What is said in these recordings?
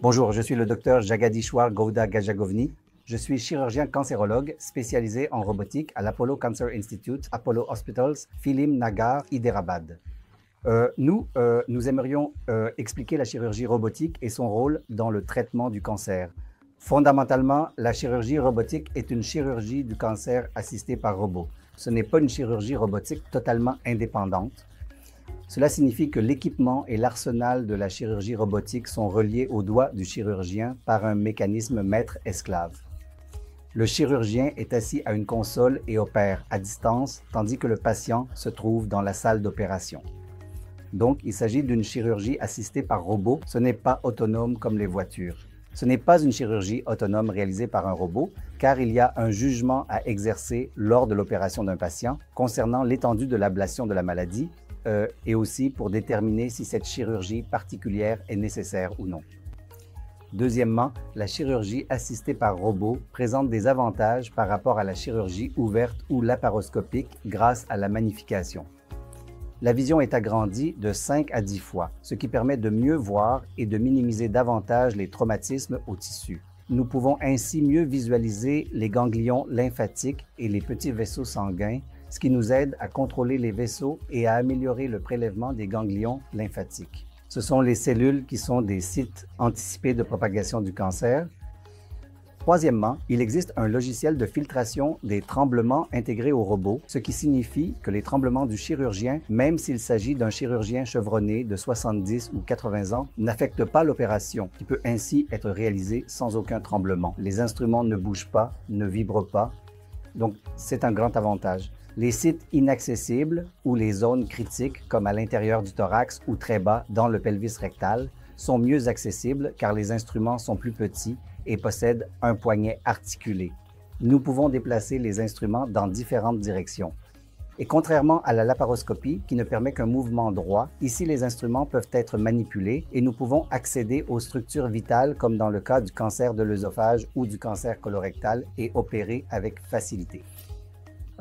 Bonjour, je suis le docteur Jagadishwar Gowda Gajagovni. Je suis chirurgien cancérologue spécialisé en robotique à l'Apollo Cancer Institute, Apollo Hospitals, Philim Nagar, Hyderabad. Nous aimerions expliquer la chirurgie robotique et son rôle dans le traitement du cancer. Fondamentalement, la chirurgie robotique est une chirurgie du cancer assistée par robot. Ce n'est pas une chirurgie robotique totalement indépendante. Cela signifie que l'équipement et l'arsenal de la chirurgie robotique sont reliés aux doigts du chirurgien par un mécanisme maître-esclave. Le chirurgien est assis à une console et opère à distance, tandis que le patient se trouve dans la salle d'opération. Donc, il s'agit d'une chirurgie assistée par robot. Ce n'est pas autonome comme les voitures. Ce n'est pas une chirurgie autonome réalisée par un robot, car il y a un jugement à exercer lors de l'opération d'un patient concernant l'étendue de l'ablation de la maladie, et aussi pour déterminer si cette chirurgie particulière est nécessaire ou non. Deuxièmement, la chirurgie assistée par robot présente des avantages par rapport à la chirurgie ouverte ou laparoscopique grâce à la magnification. La vision est agrandie de 5 à 10 fois, ce qui permet de mieux voir et de minimiser davantage les traumatismes au tissu. Nous pouvons ainsi mieux visualiser les ganglions lymphatiques et les petits vaisseaux sanguins, ce qui nous aide à contrôler les vaisseaux et à améliorer le prélèvement des ganglions lymphatiques. Ce sont les cellules qui sont des sites anticipés de propagation du cancer. Troisièmement, il existe un logiciel de filtration des tremblements intégré au robot, ce qui signifie que les tremblements du chirurgien, même s'il s'agit d'un chirurgien chevronné de 70 ou 80 ans, n'affectent pas l'opération, qui peut ainsi être réalisée sans aucun tremblement. Les instruments ne bougent pas, ne vibrent pas, donc c'est un grand avantage. Les sites inaccessibles ou les zones critiques, comme à l'intérieur du thorax ou très bas dans le pelvis rectal, sont mieux accessibles car les instruments sont plus petits et possèdent un poignet articulé. Nous pouvons déplacer les instruments dans différentes directions. Et contrairement à la laparoscopie, qui ne permet qu'un mouvement droit, ici les instruments peuvent être manipulés et nous pouvons accéder aux structures vitales comme dans le cas du cancer de l'œsophage ou du cancer colorectal et opérer avec facilité.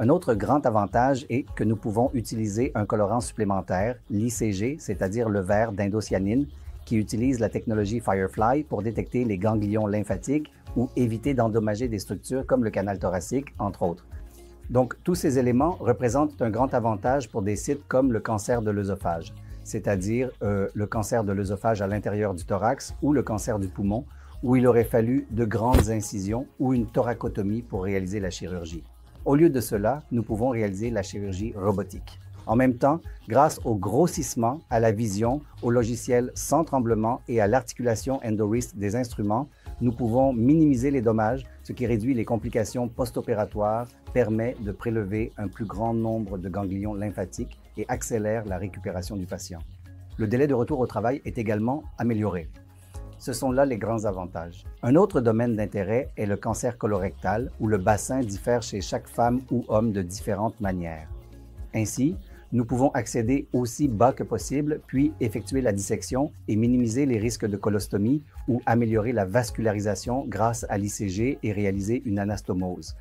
Un autre grand avantage est que nous pouvons utiliser un colorant supplémentaire, l'ICG, c'est-à-dire le vert d'indocyanine, qui utilise la technologie Firefly pour détecter les ganglions lymphatiques ou éviter d'endommager des structures comme le canal thoracique, entre autres. Donc, tous ces éléments représentent un grand avantage pour des sites comme le cancer de l'œsophage, c'est-à-dire le cancer de l'œsophage à l'intérieur du thorax ou le cancer du poumon, où il aurait fallu de grandes incisions ou une thoracotomie pour réaliser la chirurgie. Au lieu de cela, nous pouvons réaliser la chirurgie robotique. En même temps, grâce au grossissement, à la vision, au logiciel sans tremblement et à l'articulation EndoWrist des instruments, nous pouvons minimiser les dommages, ce qui réduit les complications post-opératoires, permet de prélever un plus grand nombre de ganglions lymphatiques et accélère la récupération du patient. Le délai de retour au travail est également amélioré. Ce sont là les grands avantages. Un autre domaine d'intérêt est le cancer colorectal, où le bassin diffère chez chaque femme ou homme de différentes manières. Ainsi, nous pouvons accéder aussi bas que possible, puis effectuer la dissection et minimiser les risques de colostomie ou améliorer la vascularisation grâce à l'ICG et réaliser une anastomose.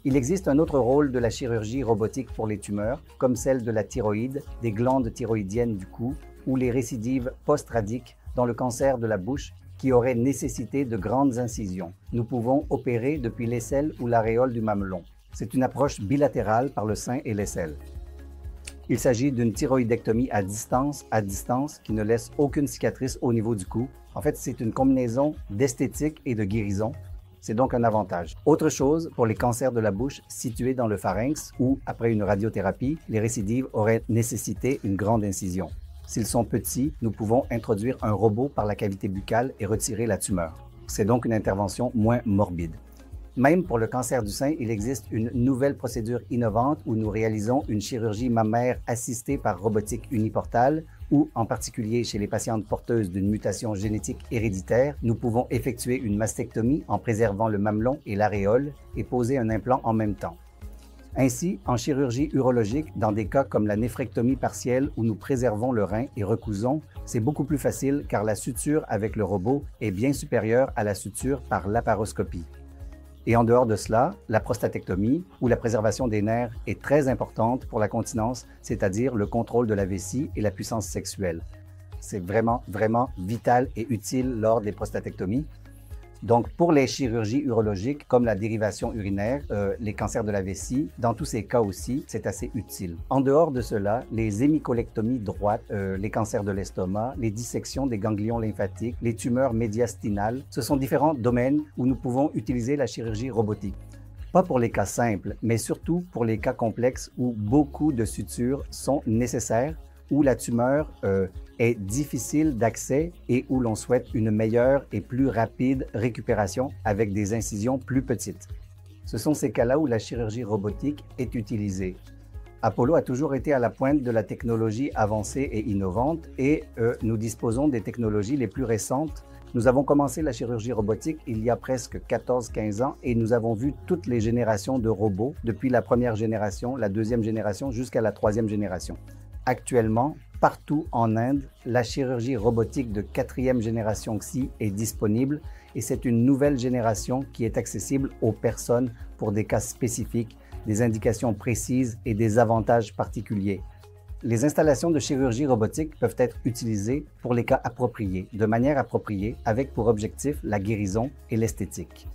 Il existe un autre rôle de la chirurgie robotique pour les tumeurs, comme celle de la thyroïde, des glandes thyroïdiennes du cou ou les récidives post-radiques dans le cancer de la bouche qui aurait nécessité de grandes incisions. Nous pouvons opérer depuis l'aisselle ou l'aréole du mamelon. C'est une approche bilatérale par le sein et l'aisselle. Il s'agit d'une thyroïdectomie à distance qui ne laisse aucune cicatrice au niveau du cou. En fait, c'est une combinaison d'esthétique et de guérison. C'est donc un avantage. Autre chose, pour les cancers de la bouche situés dans le pharynx où, après une radiothérapie, les récidives auraient nécessité une grande incision. S'ils sont petits, nous pouvons introduire un robot par la cavité buccale et retirer la tumeur. C'est donc une intervention moins morbide. Même pour le cancer du sein, il existe une nouvelle procédure innovante où nous réalisons une chirurgie mammaire assistée par robotique uniportale ou, en particulier chez les patientes porteuses d'une mutation génétique héréditaire, nous pouvons effectuer une mastectomie en préservant le mamelon et l'aréole et poser un implant en même temps. Ainsi, en chirurgie urologique, dans des cas comme la néphrectomie partielle où nous préservons le rein et recousons, c'est beaucoup plus facile car la suture avec le robot est bien supérieure à la suture par laparoscopie. Et en dehors de cela, la prostatectomie ou la préservation des nerfs est très importante pour la continence, c'est-à-dire le contrôle de la vessie et la puissance sexuelle. C'est vraiment, vraiment vital et utile lors des prostatectomies. Donc, pour les chirurgies urologiques, comme la dérivation urinaire, les cancers de la vessie, dans tous ces cas aussi, c'est assez utile. En dehors de cela, les hémicolectomies droites, les cancers de l'estomac, les dissections des ganglions lymphatiques, les tumeurs médiastinales, ce sont différents domaines où nous pouvons utiliser la chirurgie robotique. Pas pour les cas simples, mais surtout pour les cas complexes où beaucoup de sutures sont nécessaires, où la tumeur est difficile d'accès et où l'on souhaite une meilleure et plus rapide récupération avec des incisions plus petites. Ce sont ces cas-là où la chirurgie robotique est utilisée. Apollo a toujours été à la pointe de la technologie avancée et innovante et nous disposons des technologies les plus récentes. Nous avons commencé la chirurgie robotique il y a presque 14-15 ans et nous avons vu toutes les générations de robots, depuis la première génération, la deuxième génération jusqu'à la troisième génération. Actuellement, partout en Inde, la chirurgie robotique de 4e génération XI est disponible et c'est une nouvelle génération qui est accessible aux personnes pour des cas spécifiques, des indications précises et des avantages particuliers. Les installations de chirurgie robotique peuvent être utilisées pour les cas appropriés, de manière appropriée, avec pour objectif la guérison et l'esthétique.